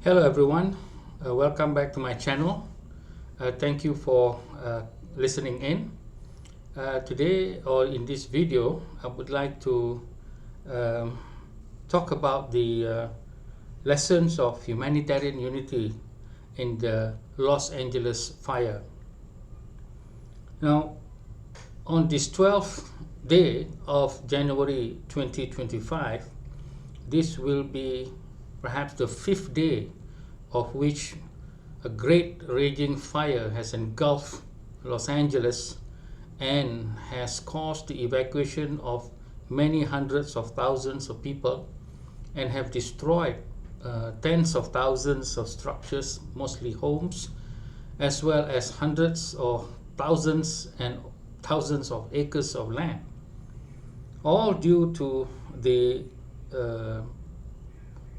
Hello everyone, welcome back to my channel. Thank you for listening in. Today or in this video, I would like to um, talk about the lessons of humanitarian unity in the Los Angeles fire. Now, on this 12th day of January 2025, this will be perhaps the 5th day of which a great raging fire has engulfed Los Angeles and has caused the evacuation of many hundreds of thousands of people and have destroyed tens of thousands of structures, mostly homes, as well as hundreds or thousands and thousands of acres of land, all due to the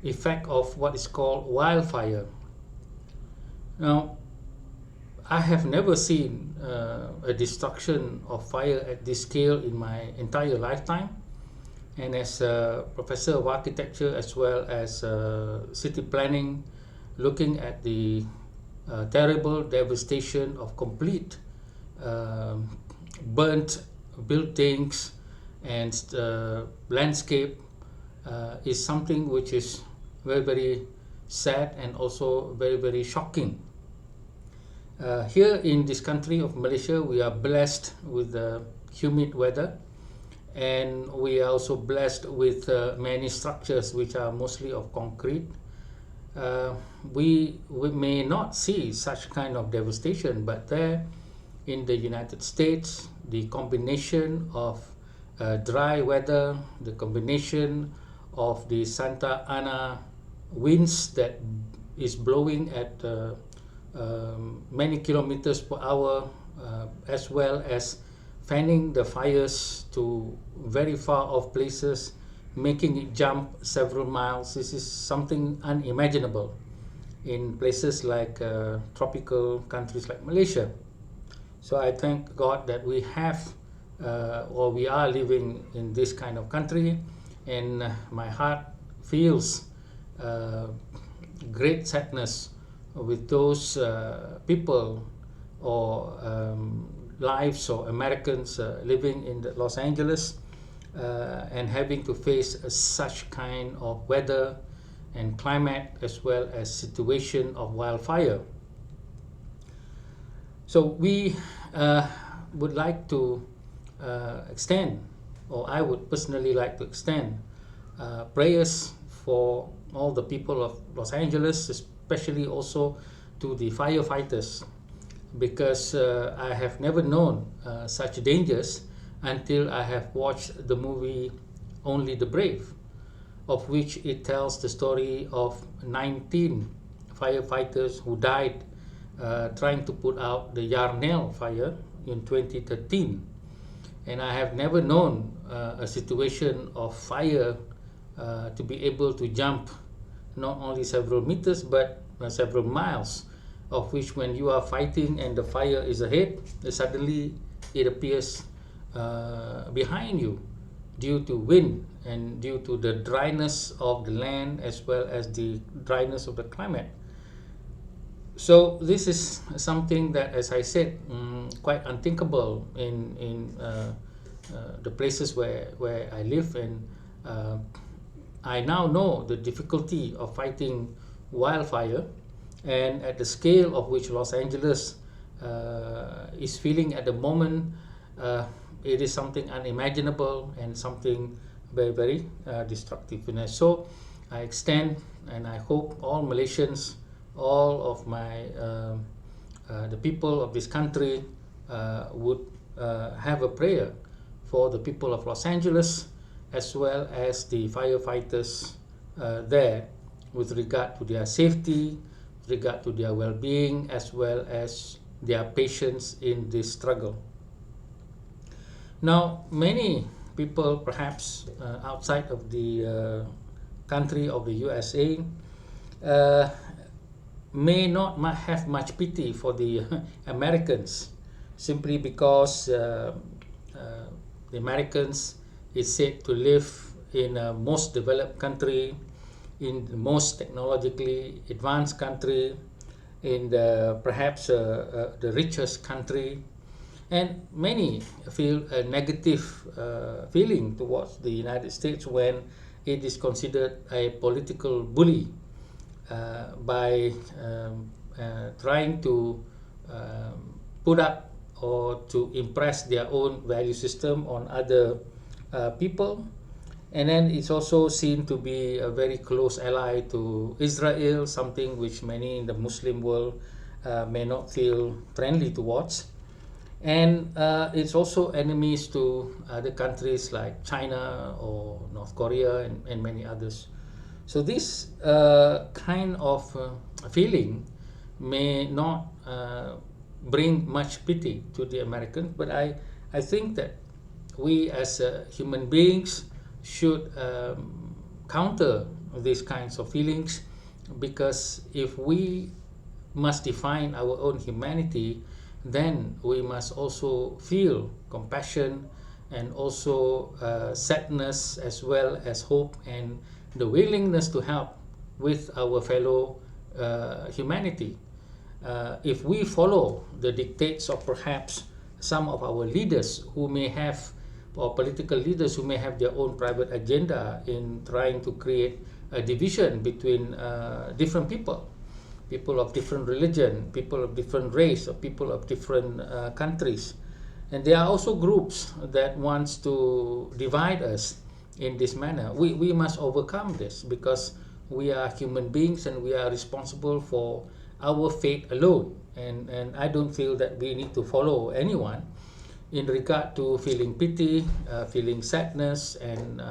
effect of what is called wildfire. Now, I have never seen a destruction of fire at this scale in my entire lifetime, and as a professor of architecture as well as city planning, looking at the terrible devastation of complete burnt buildings and landscape is something which is very, very sad and also very, very shocking. Here in this country of Malaysia, we are blessed with humid weather, and we are also blessed with many structures which are mostly of concrete. We may not see such kind of devastation, but there in the United States, the combination of dry weather, the combination of the Santa Ana winds that is blowing at many kilometers per hour, as well as fanning the fires to very far off places, making it jump several miles. This is something unimaginable in places like tropical countries like Malaysia. So I thank God that we have or we are living in this kind of country, and my heart feels great sadness with those people or lives or Americans living in Los Angeles and having to face such kind of weather and climate as well as situation of wildfire. So we would like to extend, or I would personally like to extend prayers for all the people of Los Angeles, especially also to the firefighters, because I have never known such dangers until I have watched the movie Only the Brave, of which it tells the story of 19 firefighters who died trying to put out the Yarnell fire in 2013. And I have never known a situation of fire to be able to jump not only several meters but several miles, of which when you are fighting and the fire is ahead, suddenly it appears behind you due to wind and due to the dryness of the land as well as the dryness of the climate. So this is something that, as I said, quite unthinkable in the places where I live, and I now know the difficulty of fighting wildfire, and at the scale of which Los Angeles is feeling at the moment, it is something unimaginable and something very, very destructive. And so I extend and I hope all Malaysians, all of my the people of this country would have a prayer for the people of Los Angeles as well as the firefighters there, with regard to their safety, with regard to their well-being, as well as their patience in this struggle. Now, many people perhaps outside of the country of the USA may not have much pity for the Americans, simply because the Americans is said to live in a most developed country in the most technologically advanced country, in the perhaps the richest country, and many feel a negative feeling towards the United States when it is considered a political bully by trying to put up or to impress their own value system on other people. And then it's also seen to be a very close ally to Israel, something which many in the Muslim world may not feel friendly towards. And it's also enemies to other countries like China or North Korea and many others. So this kind of feeling may not bring much pity to the Americans, but I think that we as human beings should counter these kinds of feelings, because if we must define our own humanity, then we must also feel compassion and also sadness, as well as hope and the willingness to help with our fellow humanity. If we follow the dictates of perhaps some of our leaders who may have, or political leaders who may have their own private agenda in trying to create a division between different people, people of different religion, people of different race, or people of different countries. And there are also groups that wants to divide us in this manner. We must overcome this, because we are human beings and we are responsible for our fate alone. And I don't feel that we need to follow anyone in regard to feeling pity, feeling sadness, and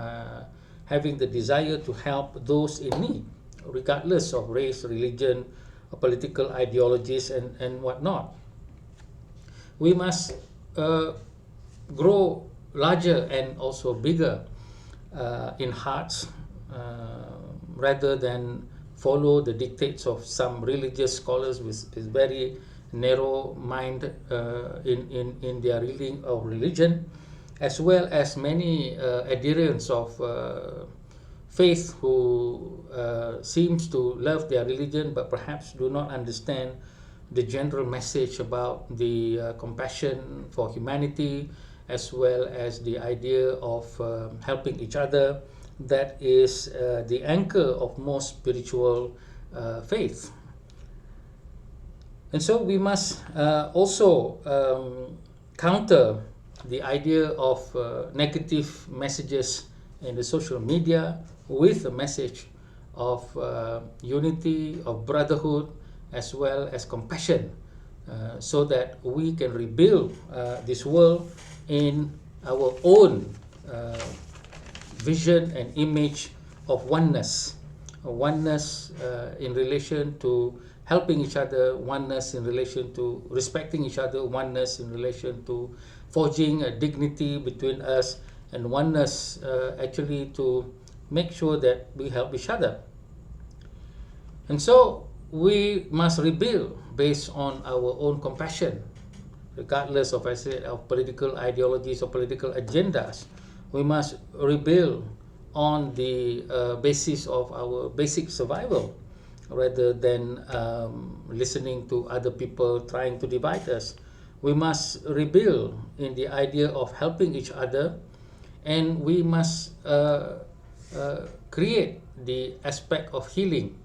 having the desire to help those in need, regardless of race, religion, or political ideologies, and whatnot. We must grow larger and also bigger in hearts, rather than follow the dictates of some religious scholars with very narrow mind in their reading of religion, as well as many adherents of faith who seems to love their religion but perhaps do not understand the general message about the compassion for humanity, as well as the idea of helping each other. That is the anchor of most spiritual faith. And so we must also counter the idea of negative messages in the social media with a message of unity, of brotherhood, as well as compassion, so that we can rebuild this world in our own vision and image of oneness. Oneness in relation to helping each other, oneness in relation to respecting each other, oneness in relation to forging a dignity between us, and oneness actually to make sure that we help each other. And so we must rebuild based on our own compassion, regardless of, I said, of political ideologies or political agendas. We must rebuild on the basis of our basic survival, rather than listening to other people trying to divide us. We must rebuild in the idea of helping each other, and we must create the aspect of healing,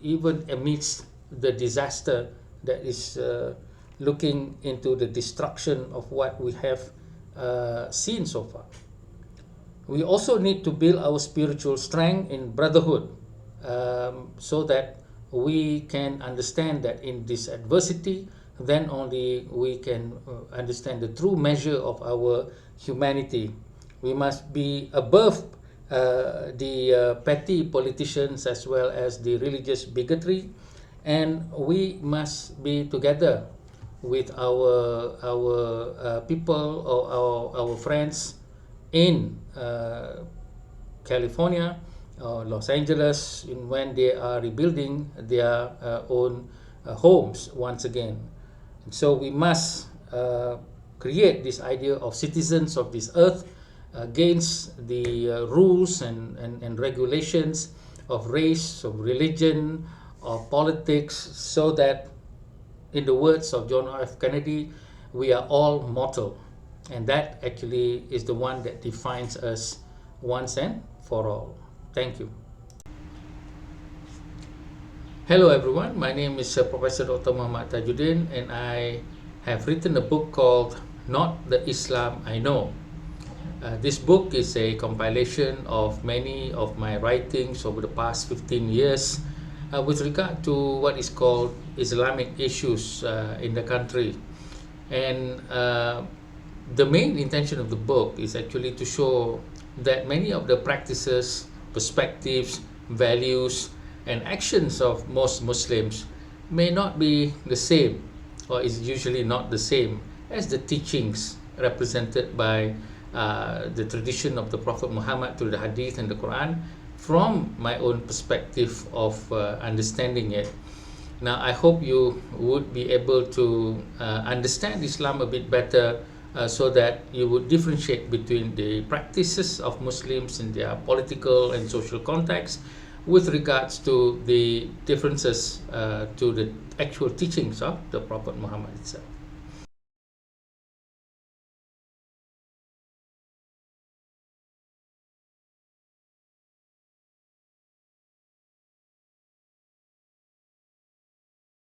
even amidst the disaster that is looking into the destruction of what we have seen so far. We also need to build our spiritual strength in brotherhood, so that we can understand that in this adversity, then only we can understand the true measure of our humanity. We must be above the petty politicians as well as the religious bigotry, and we must be together with our people or our friends in California, Los Angeles, when they are rebuilding their own homes once again. And so we must create this idea of citizens of this earth against the rules and regulations of race, of religion, of politics, so that, in the words of John F. Kennedy, we are all mortal. And that actually is the one that defines us once and for all. Thank you. Hello everyone, my name is Professor Dr. Muhammad Tajuddin, and I have written a book called Not the Islam I Know. This book is a compilation of many of my writings over the past 15 years with regard to what is called Islamic issues in the country. And the main intention of the book is actually to show that many of the practices, perspectives, values, and actions of most Muslims may not be the same, or is usually not the same, as the teachings represented by the tradition of the Prophet Muhammad through the Hadith and the Quran, from my own perspective of understanding it. Now, I hope you would be able to understand Islam a bit better, so that you would differentiate between the practices of Muslims in their political and social context with regards to the differences to the actual teachings of the Prophet Muhammad itself.